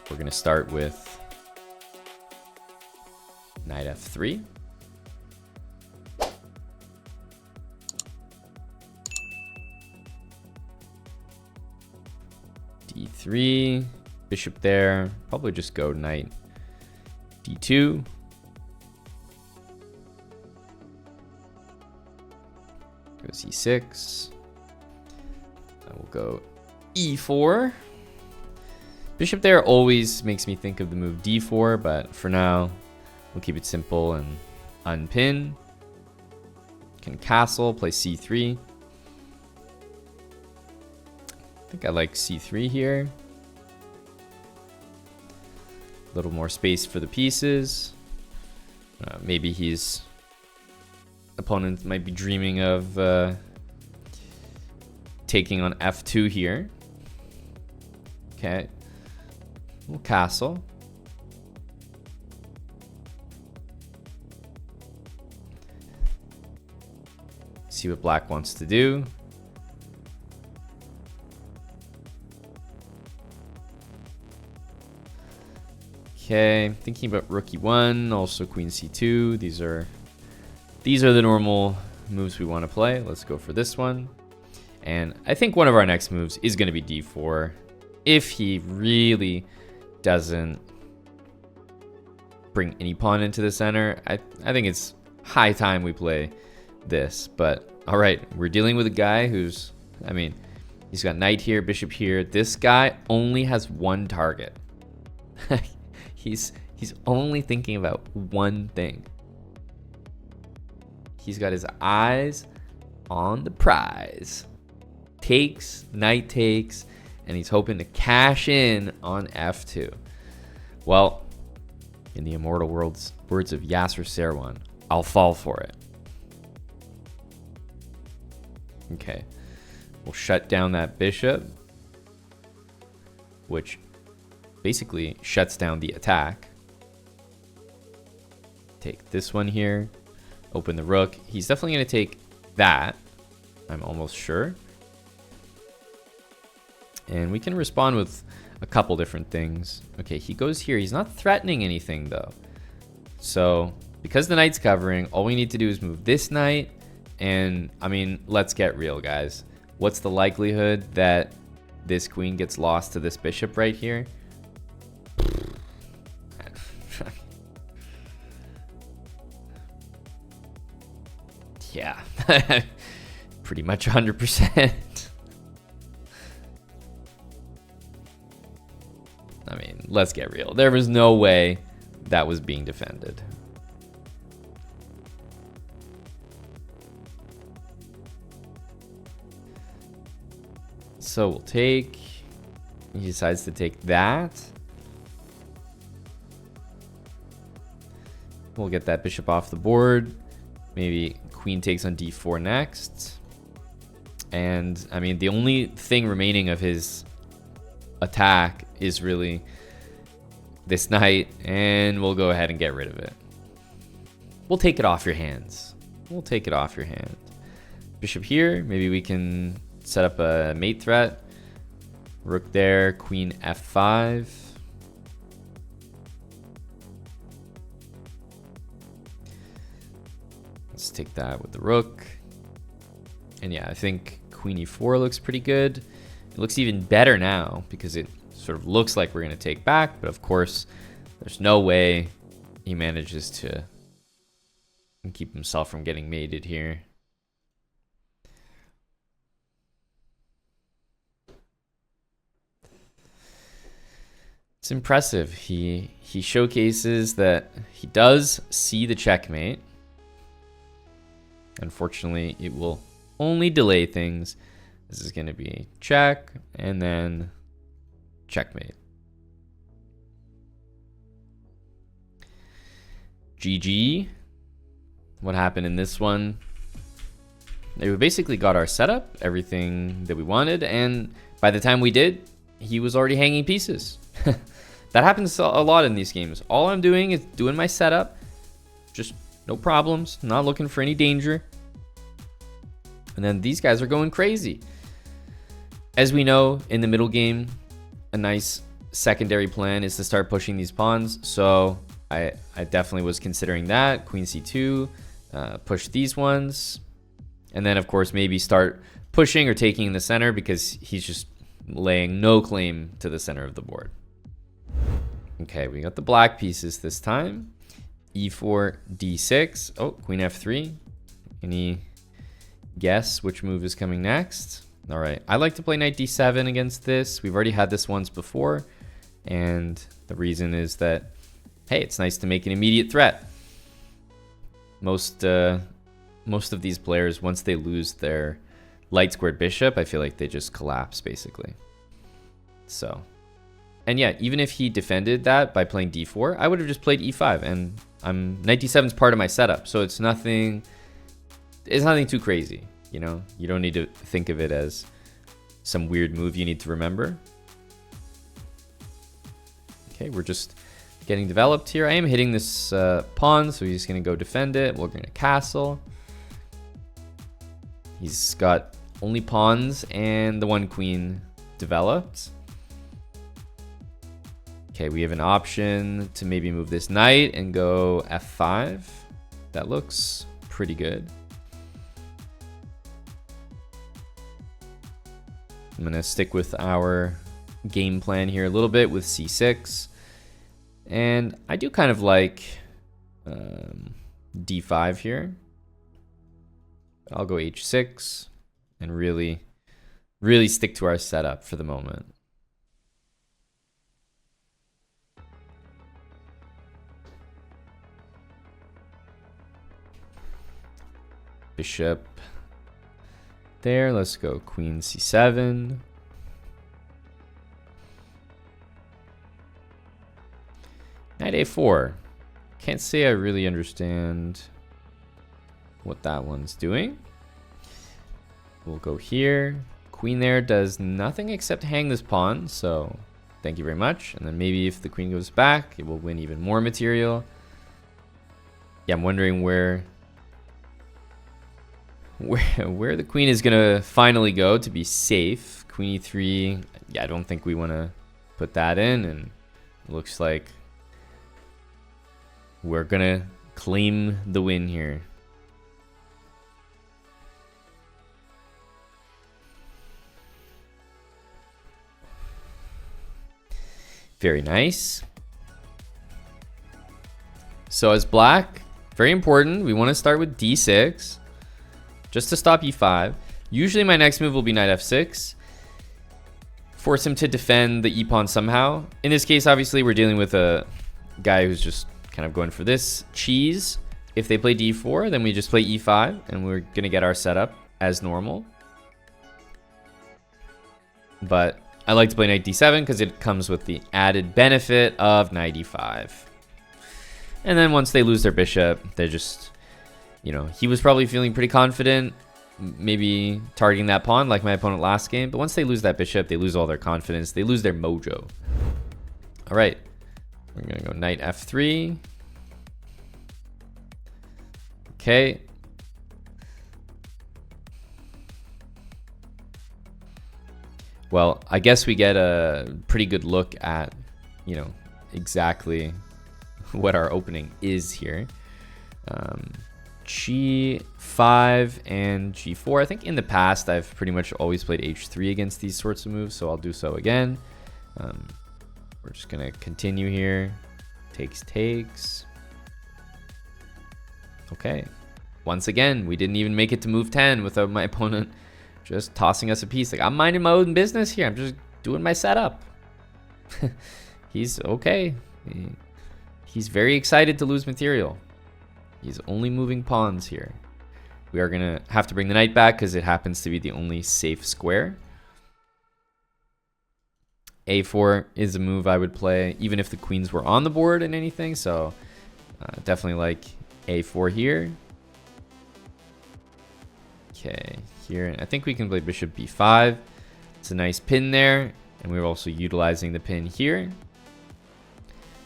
We're going to start with knight f3. d3, bishop there. Probably just go knight d2. Go c6. I will go e4. Bishop there always makes me think of the move d4, but for now, we'll keep it simple and unpin. Can castle, play c3. I think I like c3 here. A little more space for the pieces. Maybe his opponent might be dreaming of taking on f2 here. Okay. We'll castle. See what black wants to do. Okay, thinking about rook e1, also queen c2. These are the normal moves we want to play. Let's go for this one. And I think one of our next moves is going to be d4. If he really doesn't bring any pawn into the center, I think it's high time we play this. But all right, we're dealing with a guy who's, I mean, he's got knight here, bishop here. This guy only has one target. He's only thinking about one thing. He's got his eyes on the prize. Takes, knight takes, and he's hoping to cash in on f2. Well, in the immortal words of Yasser Seirawan, I'll fall for it. Okay, we'll shut down that bishop, which basically shuts down the attack. Take this one here, open the rook. He's definitely going to take that, I'm almost sure. And we can respond with a couple different things. Okay, he goes here. He's not threatening anything though. So because the knight's covering, all we need to do is move this knight. And I mean, let's get real, guys. What's the likelihood that this queen gets lost to this bishop right here? Yeah, pretty much 100%. I mean, let's get real. There was no way that was being defended. So we'll take, he decides to take that. We'll get that bishop off the board. Maybe queen takes on d4 next. And I mean, the only thing remaining of his attack is really this knight, and we'll go ahead and get rid of it. We'll take it off your hands. We'll take it off your hand. Bishop here. Maybe we can set up a mate threat. Rook there, queen f5. Let's take that with the rook. And yeah, I think queen e4 looks pretty good. It looks even better now because it sort of looks like we're going to take back. But of course, there's no way he manages to keep himself from getting mated here. It's impressive. He showcases that he does see the checkmate. Unfortunately, it will only delay things. This is going to be check and then checkmate. GG. What happened in this one? We basically got our setup, everything that we wanted, and by the time we did, he was already hanging pieces. That happens a lot in these games. All I'm doing is doing my setup, just no problems, not looking for any danger. And then these guys are going crazy. As we know, in the middle game, a nice secondary plan is to start pushing these pawns. So I definitely was considering that. Queen c2, push these ones. And then, of course, maybe start pushing or taking in the center because he's just laying no claim to the center of the board. Okay, we got the black pieces this time. e4, d6. Oh, queen f3. Any guess which move is coming next? All right, I like to play knight d7 against this. We've already had this once before. And the reason is that, hey, it's nice to make an immediate threat. Most of these players, once they lose their light squared bishop, I feel like they just collapse, basically. So, and yeah, even if he defended that by playing d4, I would have just played e5, and knight d7 is part of my setup, so it's nothing too crazy, you know? You don't need to think of it as some weird move you need to remember. Okay, we're just getting developed here. I am hitting this pawn, so he's going to go defend it. We're going to castle. He's got only pawns and the one queen developed. Okay, we have an option to maybe move this knight and go f5. That looks pretty good. I'm going to stick with our game plan here a little bit with c6. And I do kind of like d5 here. I'll go h6 and really stick to our setup for the moment. Bishop there. Let's go queen c7. Knight a4. Can't say I really understand what that one's doing. We'll go here. Queen there does nothing except hang this pawn, so thank you very much. And then maybe if the queen goes back, it will win even more material. Yeah, I'm wondering where the queen is gonna finally go to be safe. Queen e3. Yeah, I don't think we want to put that in, and it looks like we're gonna claim the win here. Very nice. So as black, very important, we want to start with d6 just to stop e5. Usually my next move will be knight f6. Force him to defend the e-pawn somehow. In this case, obviously, we're dealing with a guy who's just kind of going for this cheese. If they play d4, then we just play e5, and we're going to get our setup as normal. But I like to play knight d7 because it comes with the added benefit of knight e5. And then once they lose their bishop, they're just, you know, he was probably feeling pretty confident, maybe targeting that pawn like my opponent last game. But once they lose that bishop, they lose all their confidence. They lose their mojo. All right. We're going to go knight f3. Okay. Well, I guess we get a pretty good look at, you know, exactly what our opening is here. G5 and G4. I think in the past, I've pretty much always played H3 against these sorts of moves, so I'll do so again. We're just going to continue here. Takes. Okay. Once again, we didn't even make it to move 10 without my opponent just tossing us a piece. Like, I'm minding my own business here. I'm just doing my setup. He's okay. He's very excited to lose material. He's only moving pawns here. We are going to have to bring the knight back because it happens to be the only safe square. A4 is a move I would play even if the queens were on the board and anything. So definitely like A4 here. Okay, here. I think we can play bishop b5. It's a nice pin there. And we're also utilizing the pin here.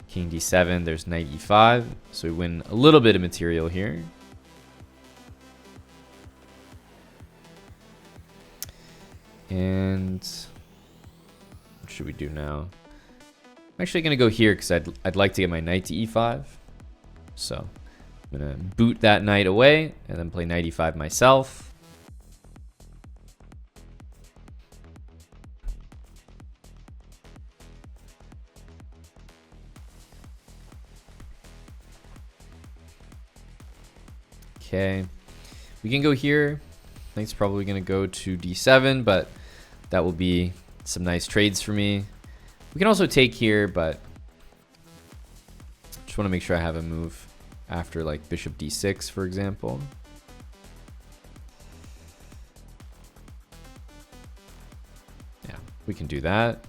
King d7, there's knight e5. So we win a little bit of material here. And what should we do now? I'm actually going to go here because I'd like to get my knight to e5. So I'm going to boot that knight away and then play knight e5 myself. Okay, we can go here. Knight's probably going to go to d7, but that will be some nice trades for me. We can also take here, but just want to make sure I have a move after like bishop d6, for example. Yeah, we can do that.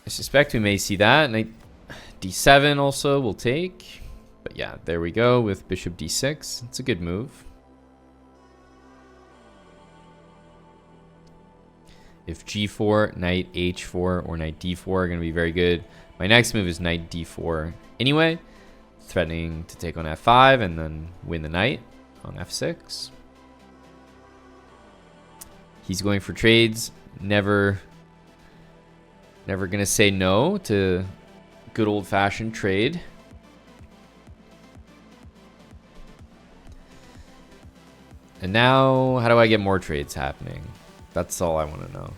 I suspect we may see that. Knight d7 also will take. But yeah, there we go with bishop d6. It's a good move. If g4, knight h4, or knight d4 are going to be very good. My next move is knight d4 anyway, threatening to take on f5 and then win the knight on f6. He's going for trades. Never going to say no to good old-fashioned trade. And now, how do I get more trades happening? That's all I want to know.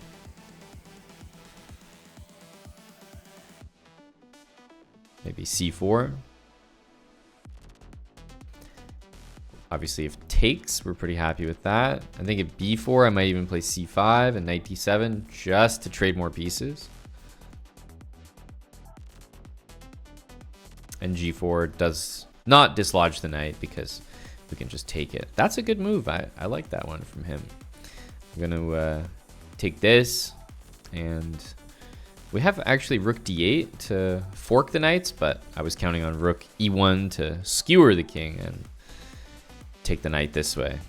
Maybe c4. Obviously, if takes, we're pretty happy with that. I think at b4, I might even play c5 and knight d7 just to trade more pieces. And g4 does not dislodge the knight because we can just take it. That's a good move. I like that one from him. I'm going to take this, and we have actually rook d8 to fork the knights, but I was counting on rook e1 to skewer the king and take the knight this way.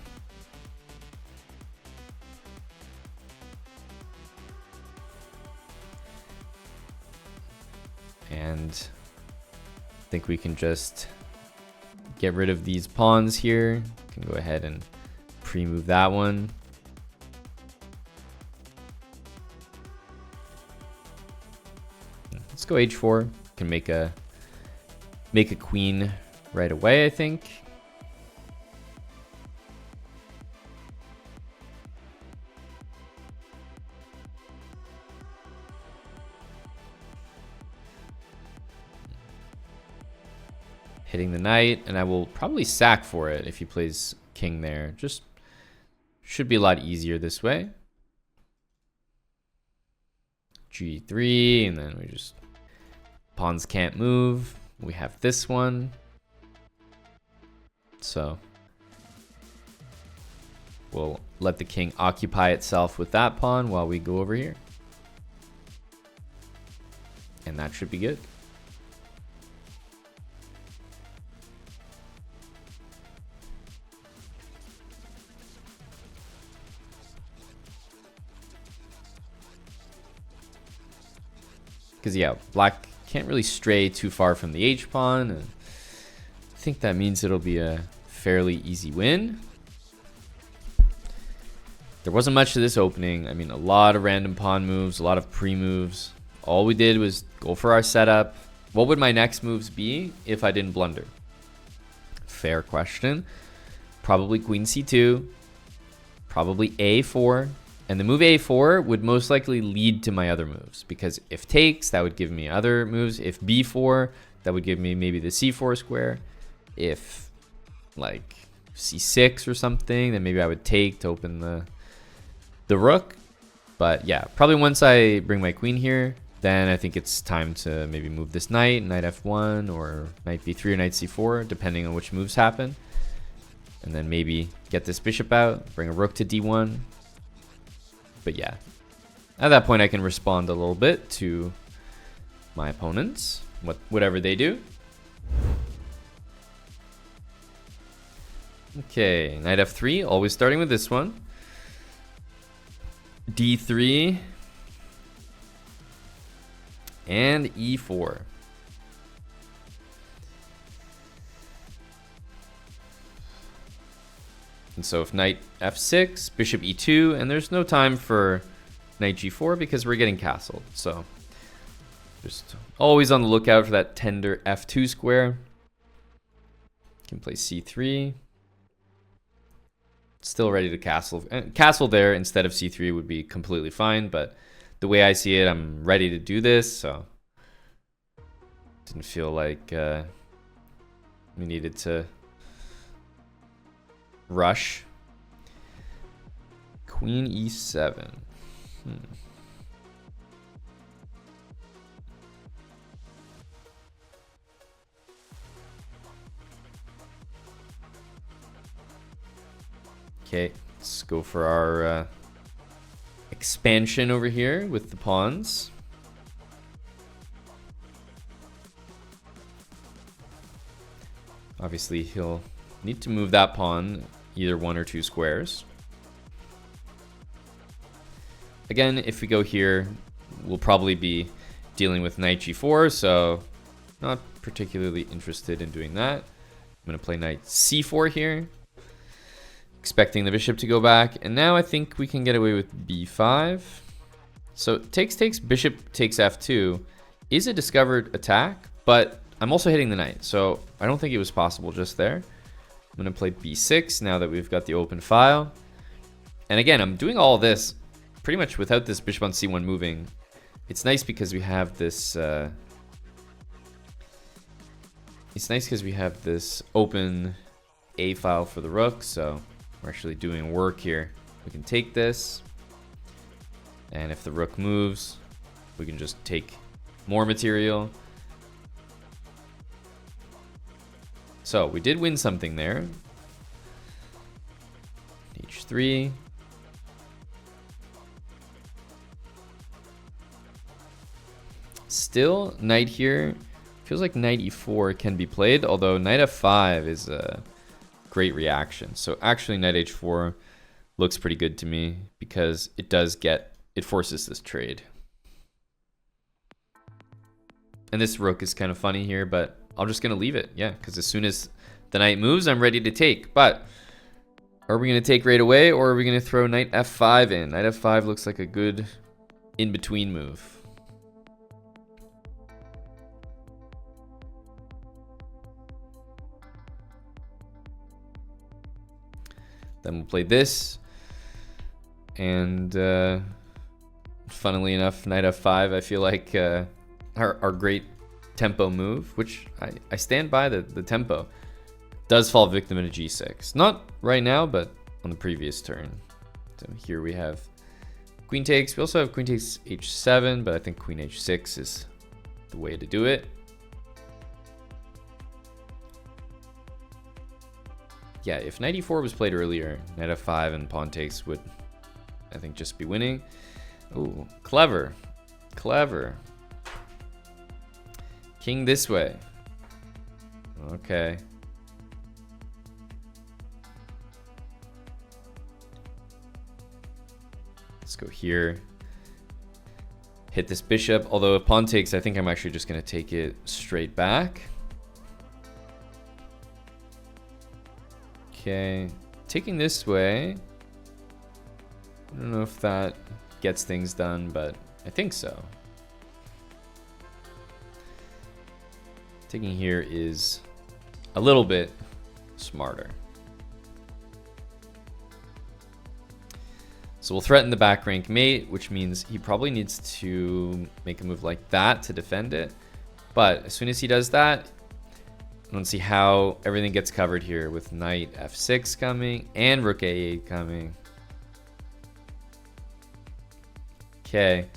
And I think we can just get rid of these pawns here. Can go ahead and pre-move that one. Let's go h4. Can make a queen right away, I think. Hitting the knight, and I will probably sack for it if he plays king there. Just should be a lot easier this way. g3, and then we just pawns can't move. We have this one, so we'll let the king occupy itself with that pawn while we go over here, and that should be good. Because yeah, black can't really stray too far from the h pawn, and I think that means it'll be a fairly easy win. There wasn't much to this opening. I mean, a lot of random pawn moves, a lot of pre-moves. All we did was go for our setup. What would my next moves be if I didn't blunder? Fair question. Probably queen c2, probably a4. And the move a4 would most likely lead to my other moves, because if takes, that would give me other moves. If b4, that would give me maybe the c4 square. If like c6 or something, then maybe I would take to open the rook. But yeah, probably once I bring my queen here, then I think it's time to maybe move this knight f1 or knight b3 or knight c4, depending on which moves happen. And then maybe get this bishop out, bring a rook to d1. But yeah, at that point I can respond a little bit to my opponents, whatever they do. Okay, knight f3, always starting with this one. d3 and e4. And so if knight f6, bishop e2, and there's no time for knight g4 because we're getting castled. So Just always on the lookout for that tender f2 square. Can play c3. Still ready to castle. Castle there instead of c3 would be completely fine, but the way I see it, I'm ready to do this, so didn't feel like we needed to rush. Queen e7. Okay, let's go for our expansion over here with the pawns. Obviously, he'll need to move that pawn either 1 or 2 squares. Again, if we go here, we'll probably be dealing with knight g4, so not particularly interested in doing that. I'm going to play knight c4 here, expecting the bishop to go back, and now I think we can get away with b5. So takes, bishop takes f2 is a discovered attack, but I'm also hitting the knight, so I don't think it was possible just there. I'm going to play b6 now that we've got the open file. And again, I'm doing all this pretty much without this bishop on c1 moving. It's nice because we have this open a file for the rook, so we're actually doing work here. We can take this, and if the rook moves, we can just take more material. So we did win something there. h3. Still, knight here. Feels like knight e4 can be played, although knight f5 is a great reaction. So actually knight h4 looks pretty good to me because it forces this trade. And this rook is kind of funny here, but I'm just going to leave it. Yeah, because as soon as the knight moves, I'm ready to take. But are we going to take right away, or are we going to throw knight f5 in? Knight f5 looks like a good in-between move. Then we'll play this, and funnily enough, knight f5 I feel like our great tempo move, which I stand by the tempo, does fall victim to g6. Not right now, but on the previous turn. So here we have queen takes. We also have queen takes h7, but I think queen h6 is the way to do it. Yeah, if knight e4 was played earlier, knight f5 and pawn takes would, I think, just be winning. Ooh, clever. Clever. King this way. Okay. Let's go here. Hit this bishop. Although if pawn takes, I think I'm actually just going to take it straight back. Okay, taking this way. I don't know if that gets things done, but I think so. Taking here is a little bit smarter. So we'll threaten the back rank mate, which means he probably needs to make a move like that to defend it. But as soon as he does that, I don't see how everything gets covered here with knight f6 coming and rook a8 coming. Okay,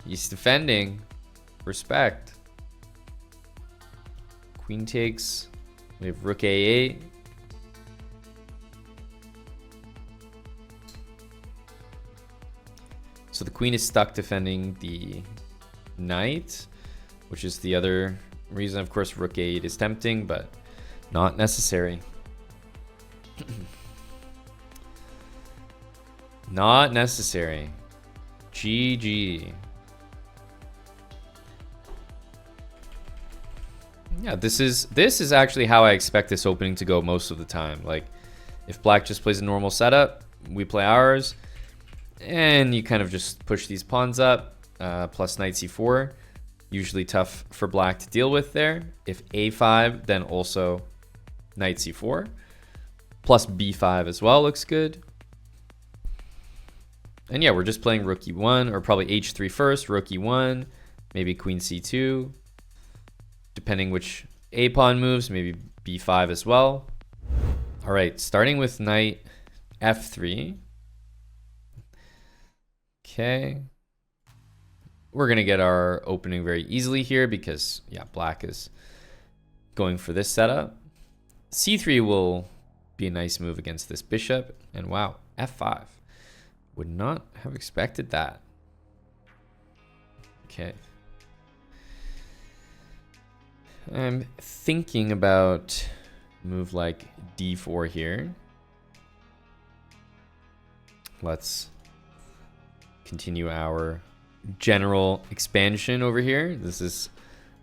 he's defending. Respect. Queen takes. We have rook a8. So the queen is stuck defending the knight, which is the other reason. Of course, rook a8 is tempting, but not necessary. Not necessary. GG. Yeah, this is actually how I expect this opening to go most of the time. Like, if black just plays a normal setup, we play ours, and you kind of just push these pawns up, plus knight c4. Usually tough for black to deal with there. If a5, then also knight c4. Plus b5 as well looks good. And yeah, we're just playing rook e1, or probably h3 first, rook e1, maybe queen c2. Depending which a pawn moves, maybe b5 as well. All right, starting with knight f3. Okay. We're going to get our opening very easily here because, yeah, black is going for this setup. c3 will be a nice move against this bishop. And wow, f5. Would not have expected that. Okay. I'm thinking about a move like d4 here. Let's continue our general expansion over here. This is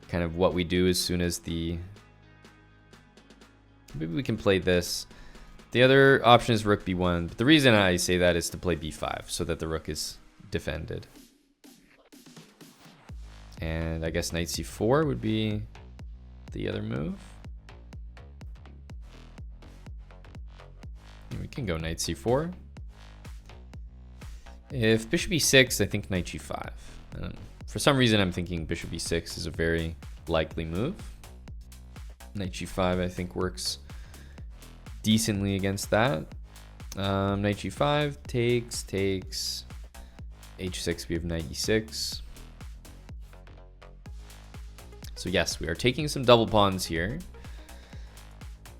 kind of what we do as soon as the... Maybe we can play this. The other option is rook b1, but the reason I say that is to play b5 so that the rook is defended. And I guess knight c4 would be the other move. And we can go knight c4. If bishop e6, I think knight g5. For some reason, I'm thinking bishop e6 is a very likely move. Knight g5, I think, works decently against that. Knight g5 takes h6. We have knight e6. So yes, we are taking some double pawns here,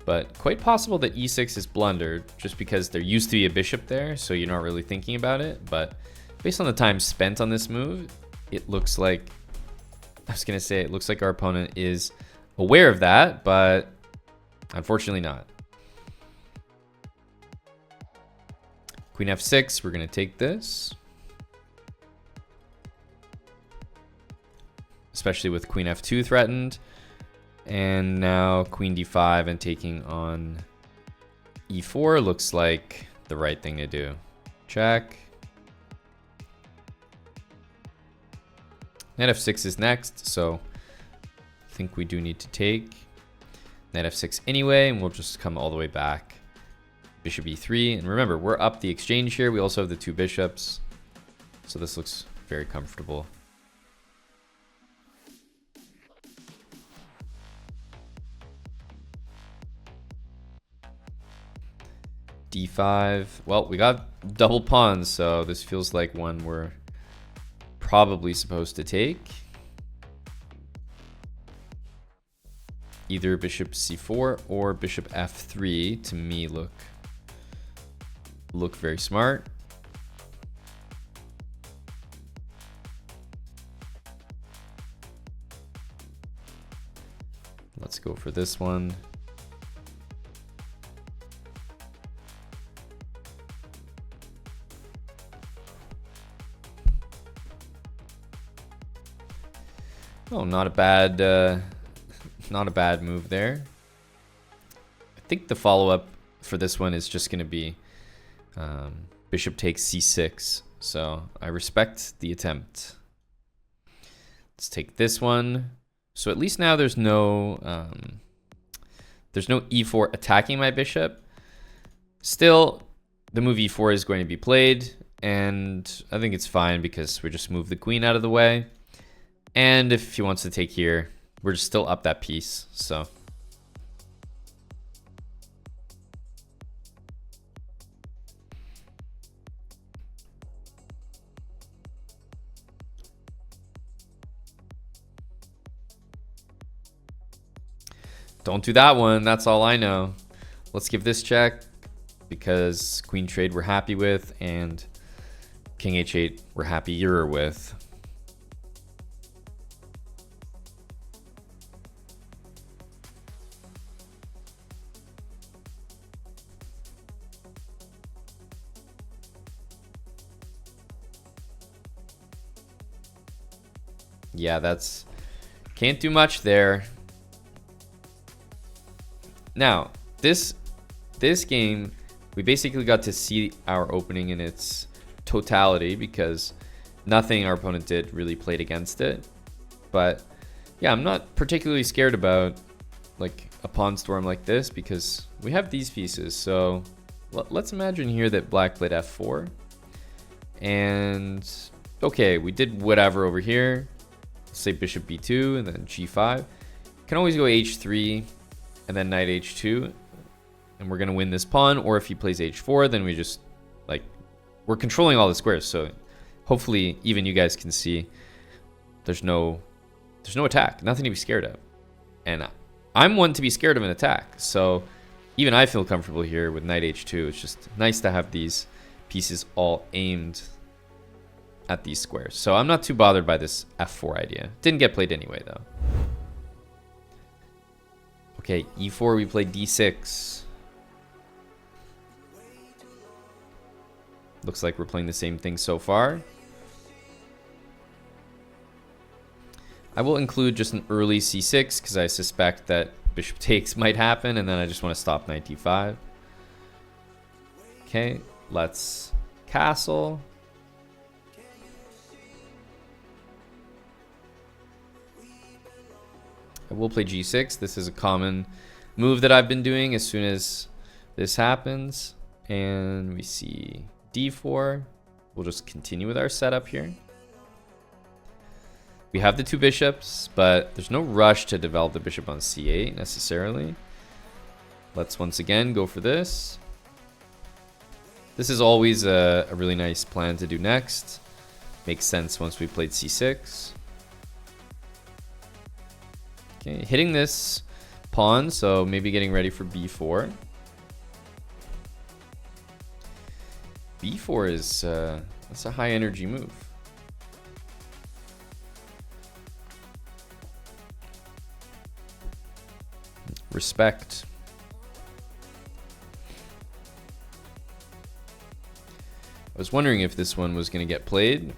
but quite possible that e6 is blundered just because there used to be a bishop there, so you're not really thinking about it. But based on the time spent on this move, it looks like, it looks like our opponent is aware of that, but unfortunately not. Queen f6, we're going to take this. Especially with queen f2 threatened. And now queen d5 and taking on e4 looks like the right thing to do. Check. Knight f6 is next, so I think we do need to take knight f6 anyway, and we'll just come all the way back. Bishop e3, and remember, we're up the exchange here. We also have the two bishops, so this looks very comfortable. d5. Well, we got double pawns, so this feels like one we're probably supposed to take. Either bishop c4 or bishop f3 to me look very smart. Let's go for this one. Oh, not a bad move there. I think the follow-up for this one is just going to be bishop takes c6. So I respect the attempt. Let's take this one. So at least now there's no e4 attacking my bishop. Still, the move e4 is going to be played, and I think it's fine because we just move the queen out of the way. And if he wants to take here, we're just still up that piece, so. Don't do that one, that's all I know. Let's give this check because queen trade we're happy with, and king h8 we're happier with. Yeah, that's... Can't do much there. Now, this game, we basically got to see our opening in its totality because nothing our opponent did really played against it. But yeah, I'm not particularly scared about like a pawn storm like this because we have these pieces. So let's imagine here that black played f4. And okay, we did whatever over here. Let's say bishop b2 and then g5. Can always go h3 and then knight h2. And we're going to win this pawn. Or if he plays h4, then we just like, we're controlling all the squares. So hopefully even you guys can see there's no attack, nothing to be scared of. And I'm one to be scared of an attack. So even I feel comfortable here with knight h2. It's just nice to have these pieces all aimed at these squares. So I'm not too bothered by this f4 idea. Didn't get played anyway, though. Okay, e4, we play d6. Looks like we're playing the same thing so far. I will include just an early c6 because I suspect that bishop takes might happen, and then I just want to stop knight d5. Okay, let's castle. I will play g6. This is a common move that I've been doing as soon as this happens. And we see d4. We'll just continue with our setup here. We have the two bishops, but there's no rush to develop the bishop on c8 necessarily. Let's once again go for this. This is always a really nice plan to do next. Makes sense once we played c6. Okay, hitting this pawn, so maybe getting ready for b4. b4 is that's a high energy move. Respect. I was wondering if this one was going to get played.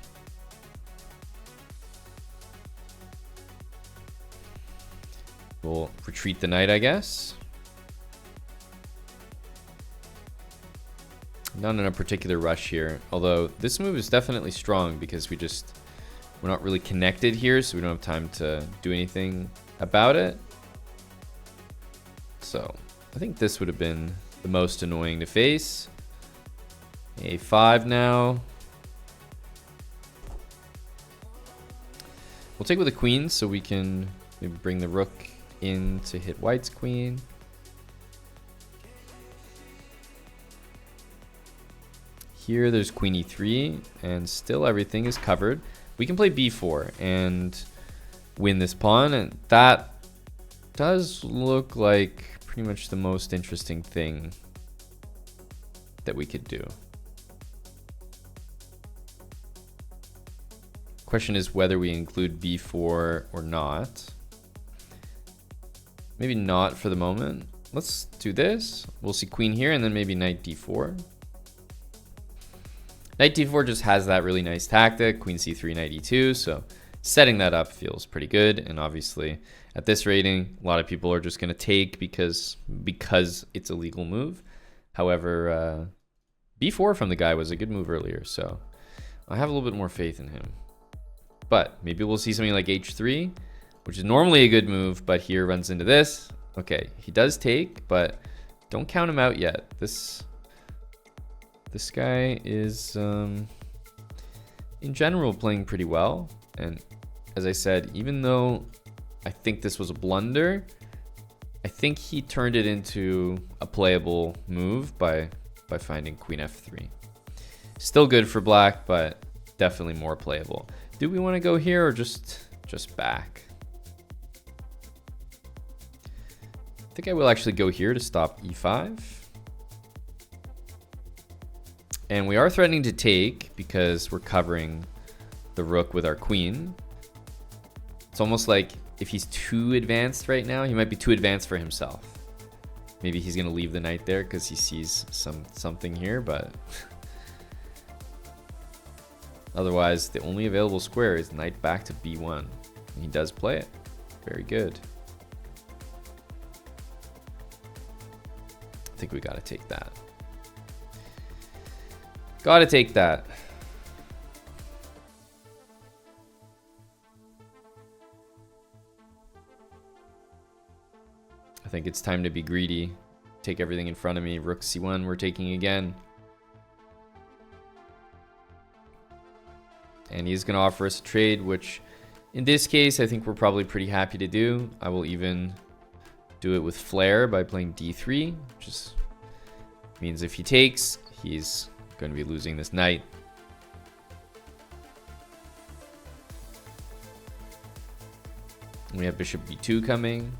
We'll retreat the knight, I guess. Not in a particular rush here, although this move is definitely strong because we're not really connected here, so we don't have time to do anything about it. So I think this would have been the most annoying to face. a5 now. We'll take with the queen so we can maybe bring the rook in to hit white's queen. Here there's queen e3 and still everything is covered. We can play b4 and win this pawn, and that does look like pretty much the most interesting thing that we could do. Question is whether we include b4 or not. Maybe not for the moment. Let's do this. We'll see queen here and then maybe knight d4. Knight d4 just has that really nice tactic, queen c3, knight e2, so setting that up feels pretty good. And obviously at this rating, a lot of people are just going to take because it's a legal move. However, b4 from the guy was a good move earlier, so I have a little bit more faith in him. But maybe we'll see something like h3, which is normally a good move, but here runs into this. Okay, he does take, but don't count him out yet. This guy is, in general, playing pretty well. And as I said, even though I think this was a blunder, I think he turned it into a playable move by finding queen f3. Still good for black, but definitely more playable. Do we want to go here or just back? I think I will actually go here to stop e5. And we are threatening to take because we're covering the rook with our queen. It's almost like if he's too advanced right now, he might be too advanced for himself. Maybe he's going to leave the knight there because he sees something here, but otherwise the only available square is knight back to b1. And he does play it. Very good. I think we got to take that. Got to take that. I think it's time to be greedy. Take everything in front of me. Rook c1, we're taking again. And he's going to offer us a trade, which in this case, I think we're probably pretty happy to do. I will even do it with flair by playing d3, which is, means if he takes, he's going to be losing this knight. We have bishop b2 coming.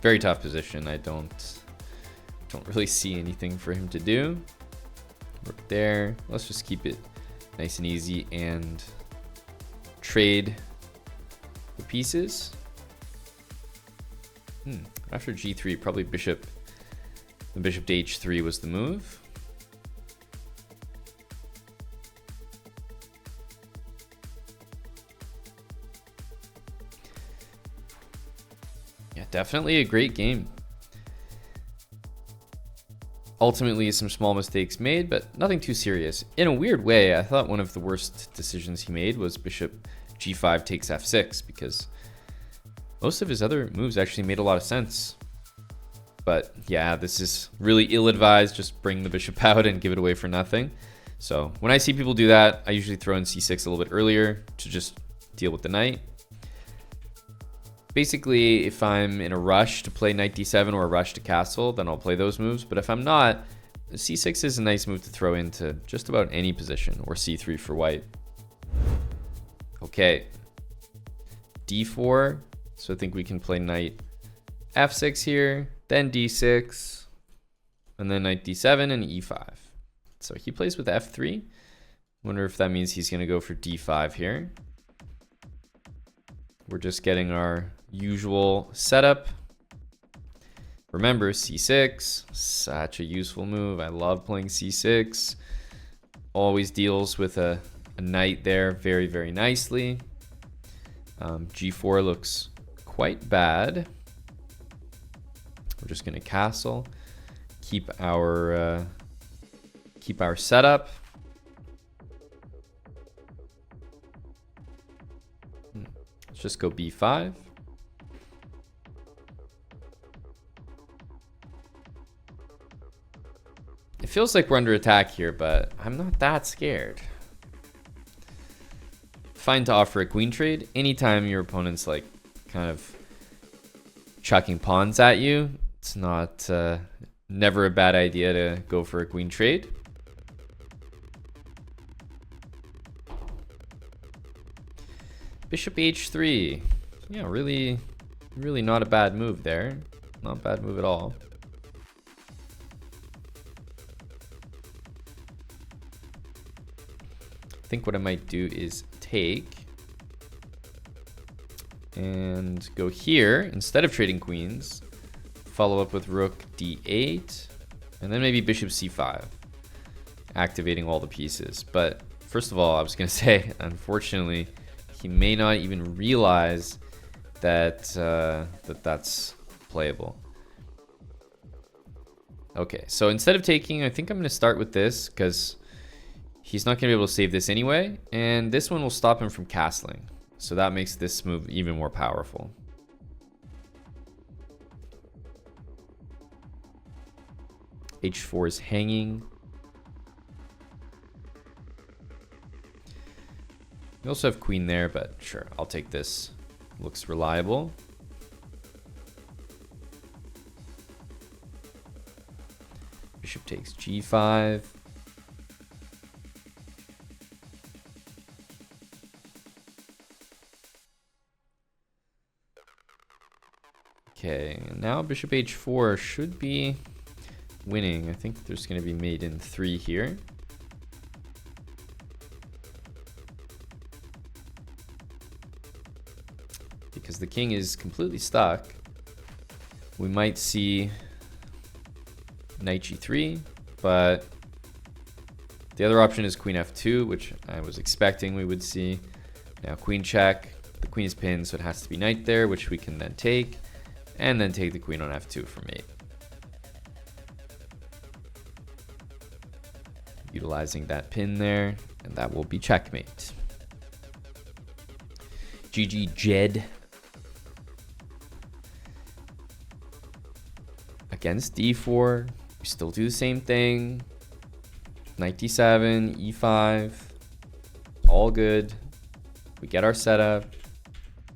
Very tough position. I don't really see anything for him to do. Rook there. Let's just keep it nice and easy and trade the pieces. After g3, probably the bishop to h3 was the move. Yeah, definitely a great game. Ultimately, some small mistakes made, but nothing too serious. In a weird way, I thought one of the worst decisions he made was bishop g5 takes f6, because most of his other moves actually made a lot of sense. But yeah, this is really ill-advised. Just bring the bishop out and give it away for nothing. So when I see people do that, I usually throw in c6 a little bit earlier to just deal with the knight. Basically, if I'm in a rush to play knight d7 or a rush to castle, then I'll play those moves. But if I'm not, c6 is a nice move to throw into just about any position, or c3 for white. Okay, d4. So I think we can play knight f6 here, then d6, and then knight d7 and e5. So he plays with f3. Wonder if that means he's going to go for d5 here. We're just getting our usual setup. Remember, c6, such a useful move. I love playing c6. Always deals with a knight there very, very nicely. G4 looks quite bad. We're just going to castle, keep our setup. Let's just go b5. It feels like we're under attack here, but I'm not that scared. Fine to offer a queen trade anytime your opponent's like kind of chucking pawns at you. It's not never a bad idea to go for a queen trade. Bishop h3. Yeah, really not a bad move there. Not a bad move at all. I think what I might do is take and go here instead of trading queens. Follow up with rook d8, and then maybe bishop c5, activating all the pieces. But first of all, I was going to say, unfortunately, he may not even realize that that's playable. Okay, so instead of taking, I think I'm going to start with this because he's not going to be able to save this anyway, and this one will stop him from castling. So that makes this move even more powerful. h4 is hanging. We also have queen there, but sure, I'll take this. Looks reliable. Bishop takes g5. Okay, now bishop h4 should be winning. I think there's going to be mate in 3 here. Because the king is completely stuck. We might see knight g3, but the other option is queen f2, which I was expecting we would see. Now queen check. The queen is pinned, so it has to be knight there, which we can then take, and then take the queen on f2 for mate. utilizing that pin there, and that will be checkmate. GG Jed. Against d4, we still do the same thing. Knight d7, e5, all good. We get our setup.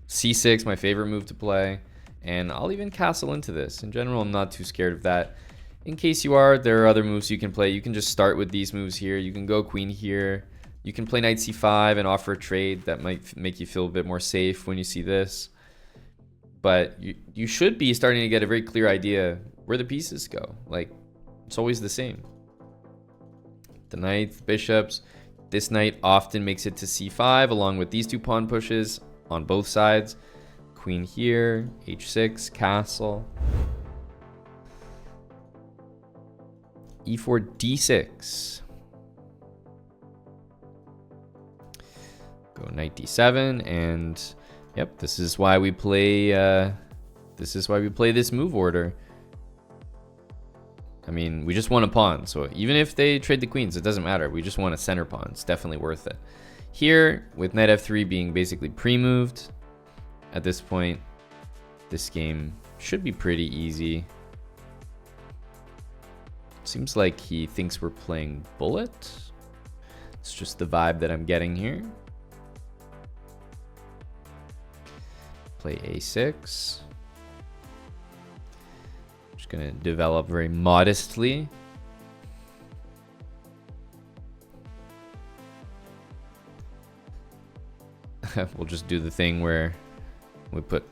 c6, my favorite move to play, and I'll even castle into this. In general, I'm not too scared of that. In case you are, there are other moves you can play. You can just start with these moves here. You can go queen here. You can play knight c5 and offer a trade that might make you feel a bit more safe when you see this. But you should be starting to get a very clear idea where the pieces go. Like, it's always the same. The knight, the bishops. This knight often makes it to c5 along with these two pawn pushes on both sides. Queen here, h6, castle. e4, d6. Go knight d7, and yep, this is why we play this move order. I mean, we just want a pawn, so even if they trade the queens, it doesn't matter. We just want a center pawn. It's definitely worth it. Here, with knight f3 being basically pre-moved, at this point, this game should be pretty easy. Seems like he thinks we're playing bullet. It's just the vibe that I'm getting here. Play a6. Just gonna develop very modestly. We'll just do the thing where we put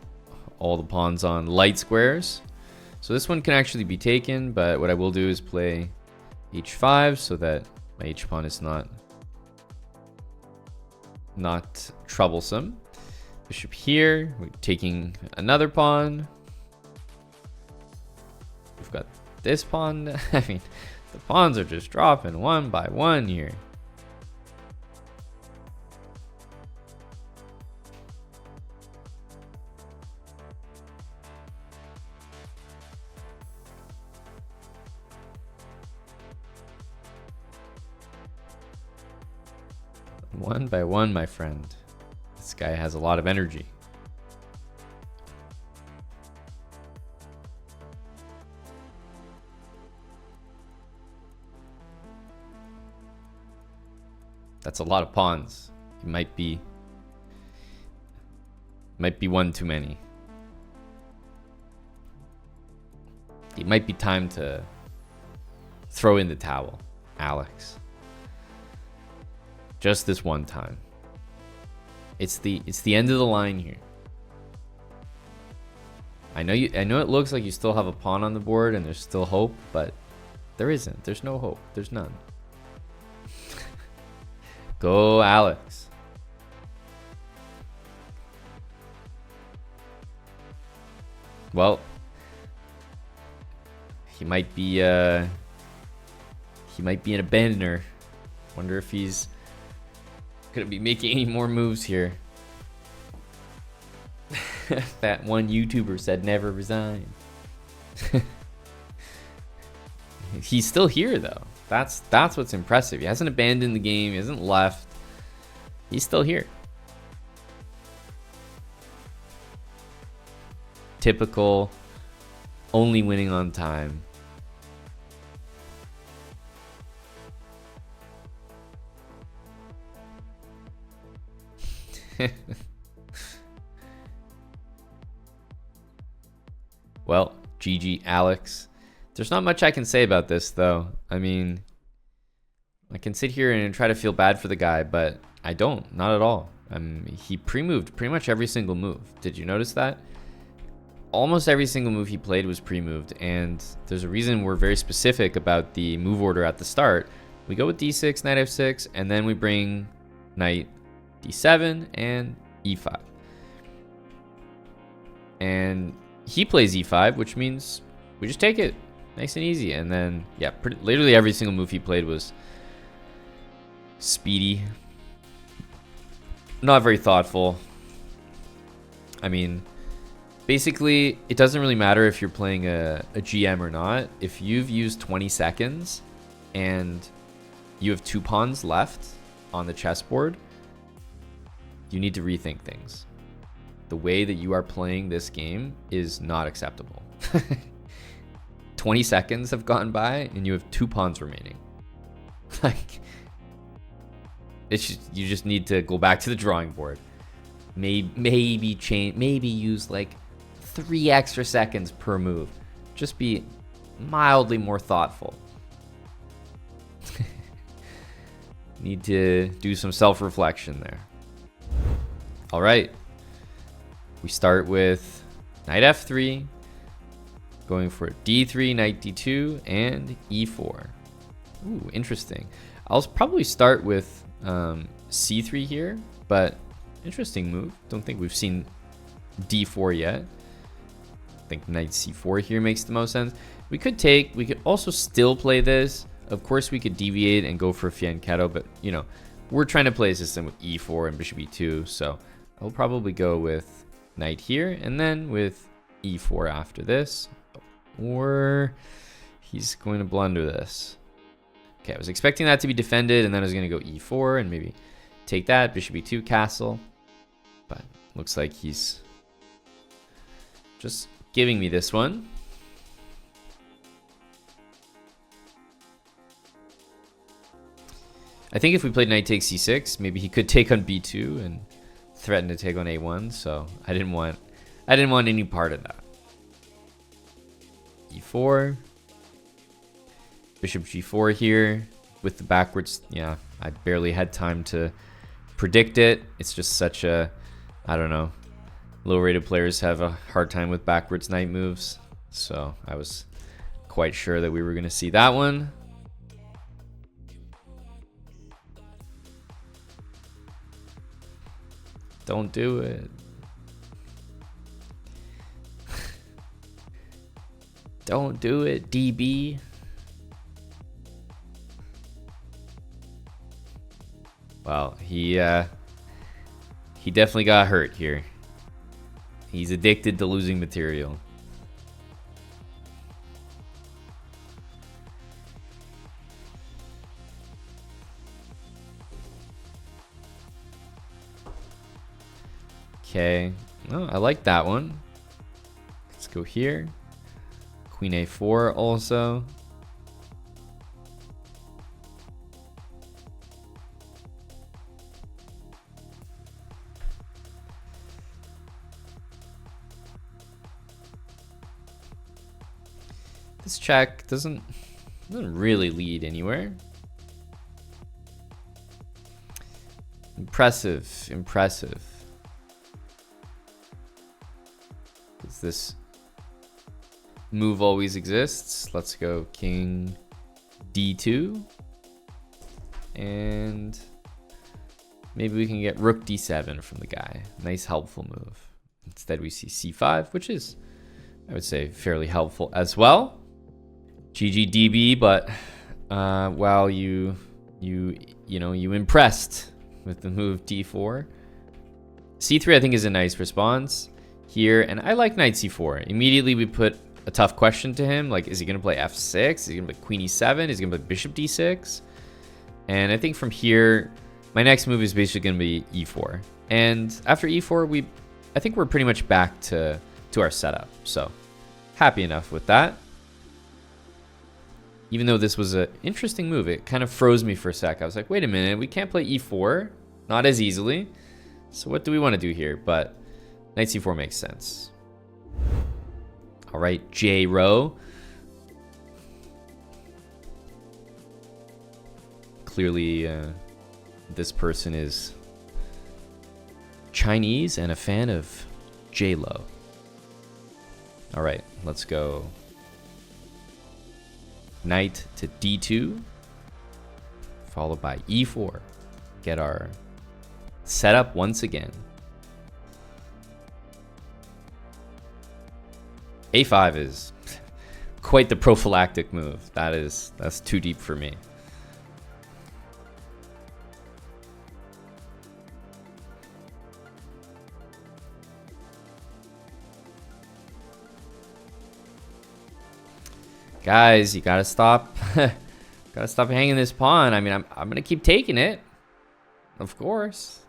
all the pawns on light squares. So this one can actually be taken, but what I will do is play h5 so that my h-pawn is not troublesome. Bishop here, we're taking another pawn. We've got this pawn. I mean, the pawns are just dropping one by one here. One by one, my friend. This guy has a lot of energy. That's a lot of pawns. It might be one too many. It might be time to throw in the towel, Alex. Just this one time. It's the end of the line here. I know it looks like you still have a pawn on the board and there's still hope, but there isn't. There's no hope. There's none. Go, Alex. Well, he might be an abandoner. Wonder if he's gonna be making any more moves here. That one YouTuber said never resign. He's still here though. That's what's impressive. He hasn't abandoned the game. He hasn't left. He's still here. Typical, only winning on time. Well, GG Alex. There's not much I can say about this though. I mean, I can sit here and try to feel bad for the guy, but I don't, not at all. He pre-moved pretty much every single move. Did you notice that? Almost every single move he played was pre-moved, and there's a reason we're very specific about the move order at the start. We go with d6, knight f6, and then we bring knight d7 and e5. And he plays e5, which means we just take it nice and easy. And then, yeah, literally every single move he played was speedy. Not very thoughtful. I mean, basically, it doesn't really matter if you're playing a GM or not. If you've used 20 seconds and you have 2 pawns left on the chessboard. You need to rethink things. The way that you are playing this game is not acceptable. 20 seconds have gone by and you have 2 pawns remaining. Like, you just need to go back to the drawing board. Maybe change, maybe use like 3 extra seconds per move. Just be mildly more thoughtful. Need to do some self-reflection there. All right. We start with knight f3, going for d3, knight d2, and e4. Ooh, interesting. I'll probably start with c3 here, but interesting move. Don't think we've seen d4 yet. I think knight c4 here makes the most sense. We could also still play this. Of course, we could deviate and go for fianchetto, but you know, we're trying to play a system with e4 and bishop e2, so I'll probably go with knight here and then with e4 after this, or he's going to blunder this. Okay, I was expecting that to be defended, and then I was going to go e4 and maybe take that, bishop e2, castle, but looks like he's just giving me this one. I think if we played knight takes c6, maybe he could take on b2 and threaten to take on a1. So I didn't want any part of that. e4, bishop g4 here with the backwards. Yeah, I barely had time to predict it. It's just such a, I don't know. Low-rated players have a hard time with backwards knight moves, so I was quite sure that we were going to see that one. Don't do it. Don't do it, DB. Well, he definitely got hurt here. He's addicted to losing material. Okay, oh, I like that one. Let's go here. Queen a4 also. This check doesn't really lead anywhere. Impressive, impressive. Does this move always exists? Let's go king d2. And maybe we can get rook d7 from the guy. Nice, helpful move. Instead we see c5, which is, I would say, fairly helpful as well. GG DB, but while you impressed with the move d4. c3 I think is a nice response here, and I like knight c4. Immediately we put a tough question to him, like, is he gonna play f6? Is he gonna play queen e7? Is he gonna play bishop d6? And I think from here, my next move is basically gonna be e4. And after e4, I think we're pretty much back to our setup. So happy enough with that. Even though this was an interesting move, it kind of froze me for a sec. I was like, wait a minute, we can't play e4, not as easily. So what do we want to do here? But knight c4 makes sense. All right, J row. Clearly, this person is Chinese and a fan of J-Lo. All right, let's go. Knight to d2, followed by e4. Get our setup once again. a5 is quite the prophylactic move. That's too deep for me. Guys, you gotta stop Gotta stop hanging this pawn. I mean, I'm gonna keep taking it. Of course.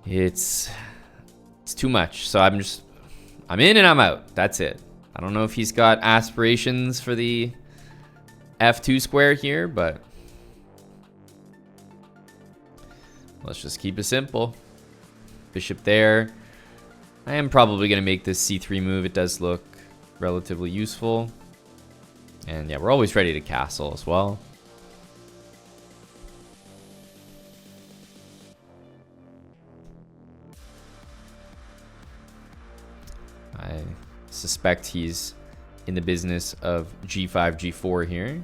It's too much. So I'm in and I'm out. That's it. I don't know if he's got aspirations for the F2 square here, but let's just keep it simple. Bishop there. I am probably going to make this C3 move. It does look relatively useful. And yeah, we're always ready to castle as well. I suspect he's in the business of G5, G4 here.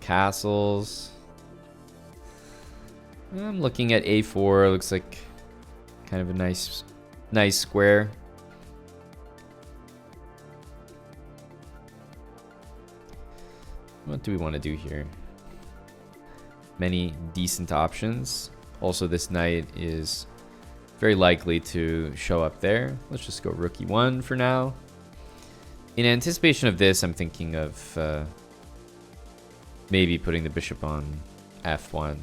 Castles. I'm looking at A4. Looks like kind of a nice square. What do we want to do here? Many decent options. Also, this knight is very likely to show up there. Let's just go rook e1 for now. In anticipation of this, I'm thinking of maybe putting the bishop on f1.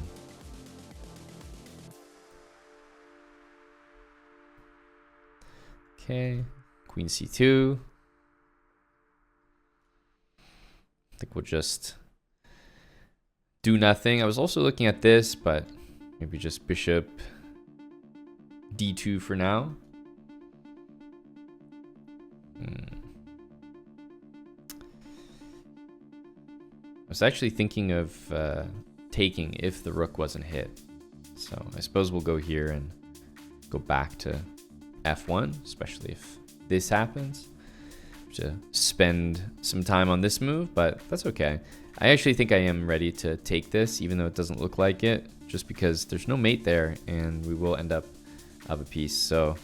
Okay, queen c2. I think we'll just do nothing. I was also looking at this, but maybe just bishop d2 for now. I was actually thinking of taking if the rook wasn't hit. So I suppose we'll go here and go back to f1, especially if this happens. To spend some time on this move, but that's okay. I actually think I am ready to take this, even though it doesn't look like it, just because there's no mate there and we will end up of a piece. So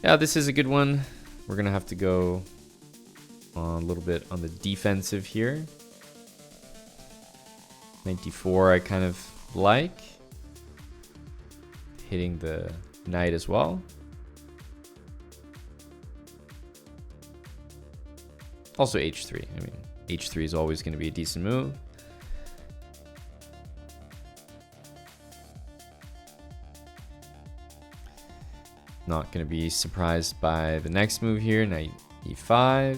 yeah, this is a good one. We're gonna have to go a little bit on the defensive here. 94 I kind of like. Hitting the knight as well. Also h3. I mean, h3 is always going to be a decent move. Not going to be surprised by the next move here, knight e5.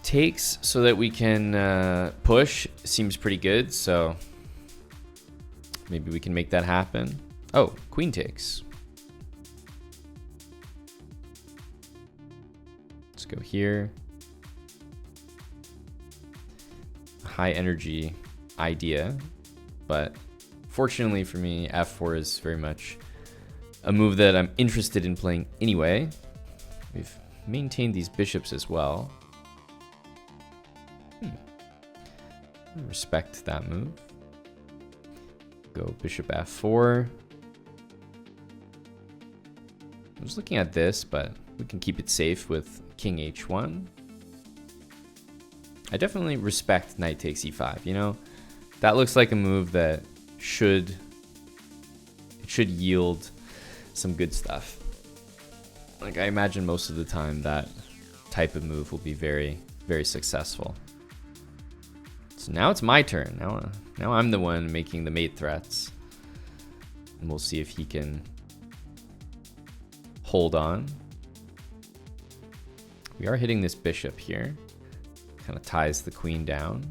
Takes so that we can push. Seems pretty good, so maybe we can make that happen. Oh, queen takes. Let's go here. High energy idea, but fortunately for me, f4 is very much a move that I'm interested in playing anyway. We've maintained these bishops as well. Respect that move. Go bishop f4. I was looking at this, but we can keep it safe with king h1. I definitely respect knight takes e5. You know, that looks like a move that should yield some good stuff. Like, I imagine most of the time that type of move will be very, very successful. So now it's my turn. Now I'm the one making the mate threats. And we'll see if he can hold on. We are hitting this bishop here. Kind of ties the queen down.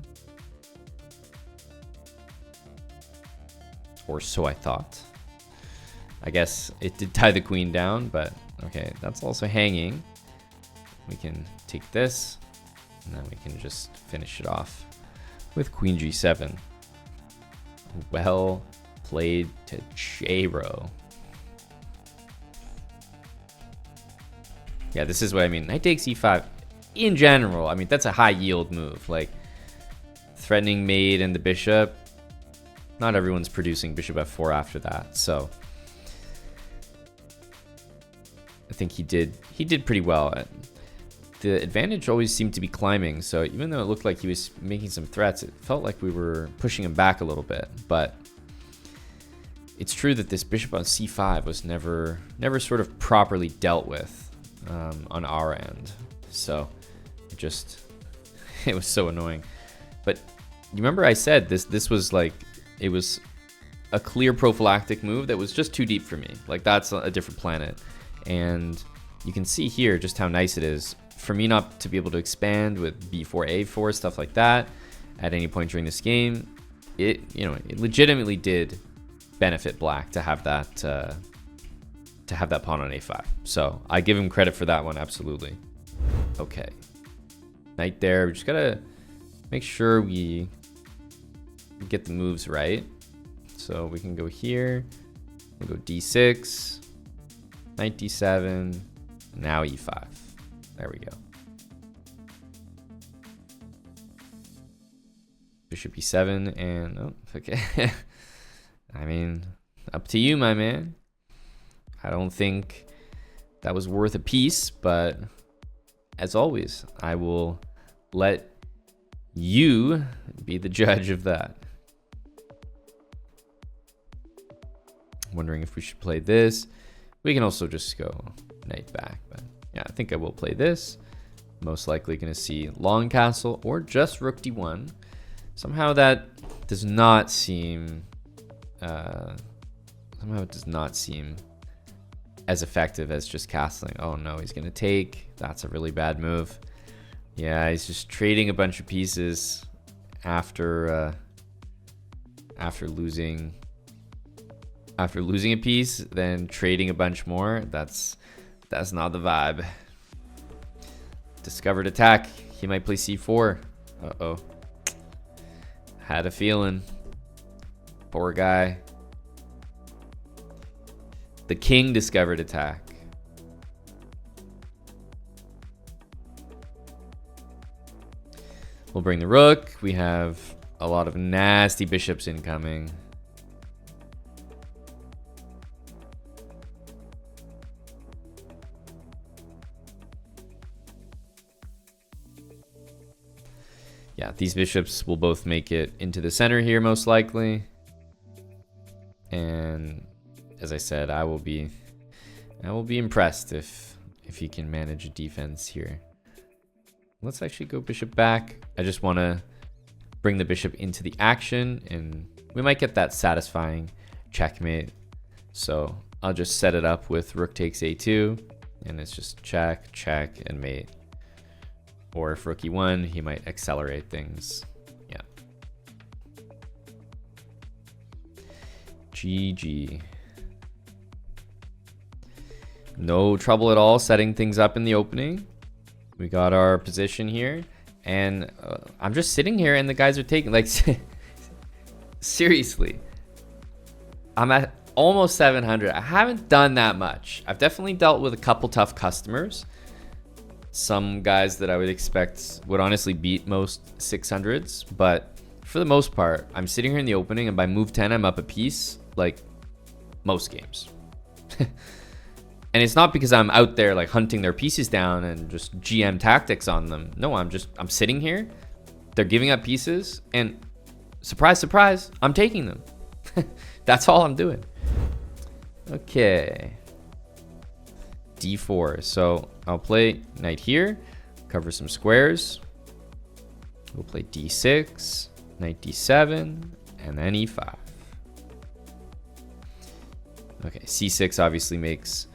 Or so I thought. I guess it did tie the queen down, but okay, that's also hanging. We can take this, and then we can just finish it off with queen g7. Well played to chessbrah. Yeah, this is what I mean. Knight takes e5 in general. I mean, that's a high yield move. Like, threatening mate and the bishop. Not everyone's producing bishop f4 after that. So I think he did pretty well. the advantage always seemed to be climbing. So even though it looked like he was making some threats, it felt like we were pushing him back a little bit. But it's true that this bishop on c5 was never sort of properly dealt with on our end. So it was so annoying. But you remember I said this was like, it was a clear prophylactic move that was just too deep for me. Like, that's a different planet. And you can see here just how nice it is for me not to be able to expand with b4, a4, stuff like that at any point during this game. It legitimately did benefit black to have that pawn on a5. So I give him credit for that one, absolutely. Okay, knight there. We just gotta make sure we get the moves right. So we can go here, we'll go d6, knight d7, now e5. There we go. Bishop e7, and oh, okay. I mean, up to you, my man. I don't think that was worth a piece, but as always, I will let you be the judge of that. Wondering if we should play this. We can also just go knight back, but yeah, I think I will play this. Most likely going to see long castle or just rook d1. Somehow that does not seem somehow it does not seem as effective as just castling. Oh no, he's going to take. That's a really bad move. Yeah, he's just trading a bunch of pieces after losing a piece, then trading a bunch more. That's not the vibe. Discovered attack. He might play c4. Uh-oh. Had a feeling. Poor guy. The king discovered attack. We'll bring the rook. We have a lot of nasty bishops incoming. Yeah, these bishops will both make it into the center here, most likely. And as I said, I will be impressed if he can manage a defense here. Let's actually go bishop back. I just want to bring the bishop into the action, and we might get that satisfying checkmate. So I'll just set it up with rook takes a2, and it's just check, check, and mate. Or if rook e1, he might accelerate things. Yeah. GG. No trouble at all setting things up in the opening. We got our position here, and I'm just sitting here and the guys are taking, like, seriously. I'm at almost 700. I haven't done that much. I've definitely dealt with a couple tough customers. Some guys that I would expect would honestly beat most 600s, but for the most part, I'm sitting here in the opening, and by move 10, I'm up a piece, like most games. And it's not because I'm out there like hunting their pieces down and just GM tactics on them. No, I'm sitting here. They're giving up pieces, and surprise, surprise, I'm taking them. That's all I'm doing. Okay. D4. So I'll play knight here, cover some squares. We'll play D6, knight D7, and then E5. Okay, C6 obviously makes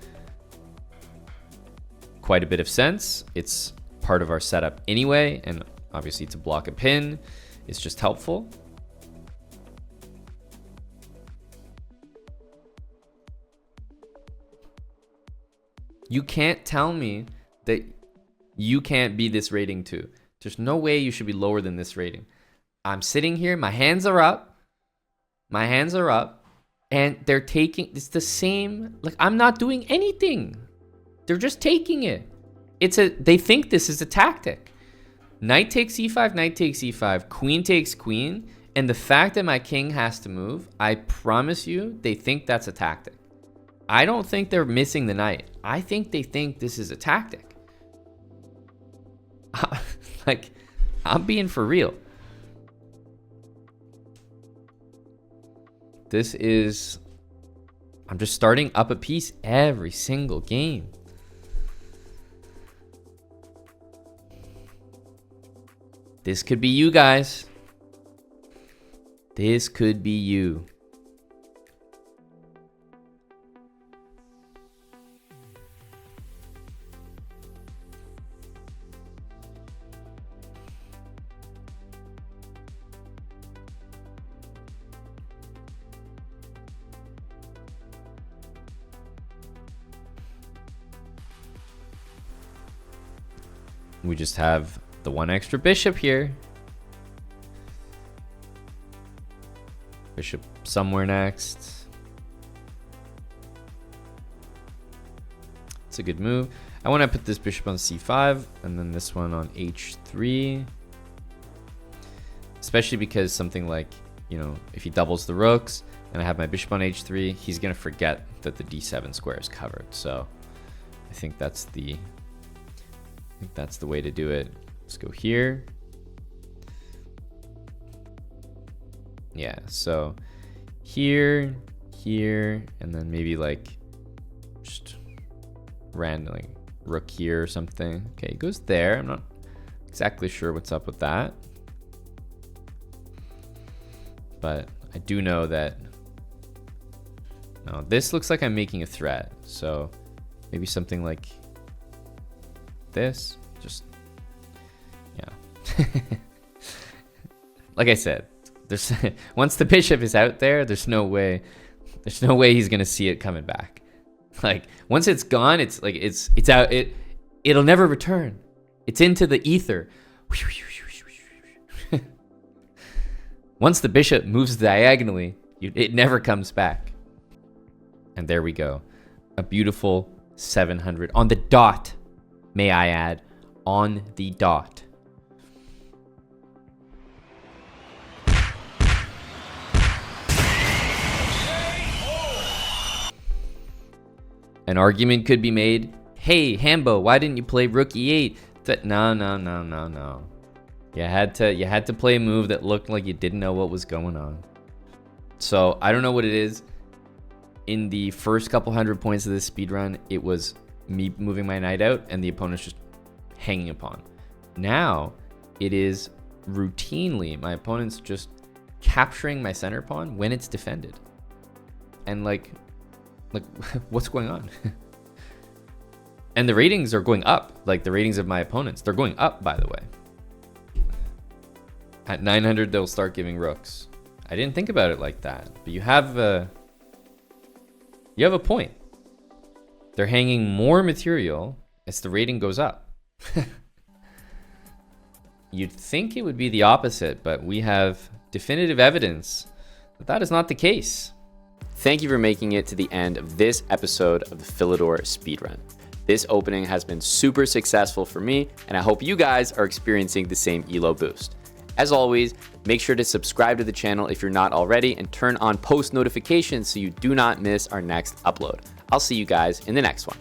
quite a bit of sense. It's part of our setup anyway, and obviously to block a pin is just helpful. You can't tell me that you can't be this rating too. There's no way you should be lower than this rating. I'm sitting here, my hands are up. My hands are up. And they're taking, it's the same, like I'm not doing anything. They're just taking it. They think this is a tactic. Knight takes e5, knight takes e5, queen takes queen. And the fact that my king has to move, I promise you, they think that's a tactic. I don't think they're missing the knight. I think they think this is a tactic. Like, I'm being for real. This is... I'm just starting up a piece every single game. This could be you guys. This could be you. We just have the one extra bishop here. Bishop somewhere next. It's a good move. I want to put this bishop on c5 and then this one on h3. Especially because something like, you know, if he doubles the rooks and I have my bishop on h3, he's going to forget that the d7 square is covered. So I think that's the way to do it. Let's go here. Yeah, so here, and then maybe like just randomly rook here or something. Okay, it goes there. I'm not exactly sure what's up with that. But I do know that, no, this looks like I'm making a threat. So maybe something like this, just, yeah. Like I said, there's once the bishop is out there, there's no way he's gonna see it coming back. Like once it's gone, it's like it's out. It'll never return. It's into the ether. Once the bishop moves diagonally, it never comes back. And there we go, a beautiful 700 on the dot. May I add, on the dot. An argument could be made, hey, Hambo, why didn't you play rook e8? No. You had to play a move that looked like you didn't know what was going on. So I don't know what it is. In the first couple hundred points of this speed run, it was me moving my knight out and the opponent's just hanging upon. Now it is routinely my opponent's just capturing my center pawn when it's defended. And like what's going on? And the ratings are going up. Like the ratings of my opponents, they're going up, by the way. At 900, they'll start giving rooks. I didn't think about it like that, but you have a point. They're hanging more material as the rating goes up. You'd think it would be the opposite, but we have definitive evidence that that is not the case. Thank you for making it to the end of this episode of the Philidor speedrun. This opening has been super successful for me, and I hope you guys are experiencing the same elo boost. As always, make sure to subscribe to the channel if you're not already and turn on post notifications so you do not miss our next upload. I'll see you guys in the next one.